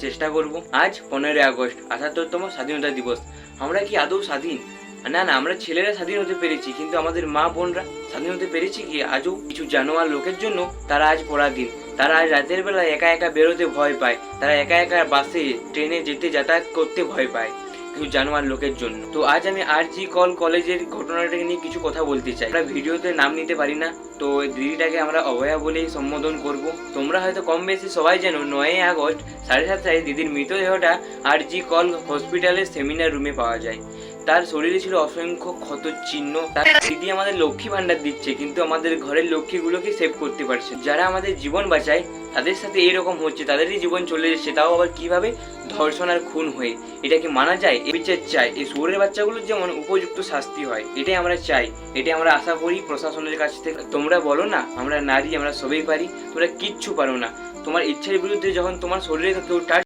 চেষ্টা করব। আজ 15ই আগস্ট, 78তম স্বাধীনতা দিবস। আমরা কি আদৌ স্বাধীন? না না, আমরা ছেলেরা স্বাধীন হতে পেরেছি, কিন্তু আমাদের মা বোনরা স্বাধীন হতে পেরেছি কি আজও? কিছু জানোয়ার লোকের জন্য তারা আজ পরাধীন। তারা আজ রাতের বেলায় একা একা বেরোতে ভয় পায়, তারা একা একা বাসে ট্রেনে যেতে যাতায়াত করতে ভয় পায় কিছু জানোয়ার লোকের জন্য। তো আজ আমি আরজি কলেজের ঘটনাটাকে নিয়ে কিছু কথা বলতে চাই। আমরা ভিডিওতে নাম নিতে পারি না, তো দিদিটাকে আমরা অভয়া বলেই সম্বোধন করব। তোমরা হয়তো কম বেশি সবাই জানো 9ই আগস্ট 7:30টায় দিদির মৃতদেহটা আরজি হসপিটালের সেমিনার রুমে পাওয়া যায়। তার শরীরে ছিল অসংখ্য ক্ষত চিহ্ন। তার দিদি আমাদের লক্ষ্মী ভান্ডার দিচ্ছে, কিন্তু আমাদের ঘরের লক্ষ্মীগুলোকে সেভ করতে পারছে। যারা আমাদের জীবন বাঁচায় তাদের সাথে এরকম হচ্ছে, তাদেরই জীবন চলে যাচ্ছে, তাও আবার কিভাবে? ধর্ষণ আর খুন হয়ে। এটা কি মানা যায়? এ বিচার চাই। এই শুয়োরের বাচ্চাগুলোর যেমন উপযুক্ত শাস্তি হয়, এটাই আমরা চাই, এটাই আমরা আশা করি প্রশাসনের কাছ থেকে। তোমরা বলো না আমরা নারী, আমরা সবই পারি, তোমরা কিচ্ছু পারো না। তোমার ইচ্ছার বিরুদ্ধে যখন তোমার শরীরে কেউ টাচ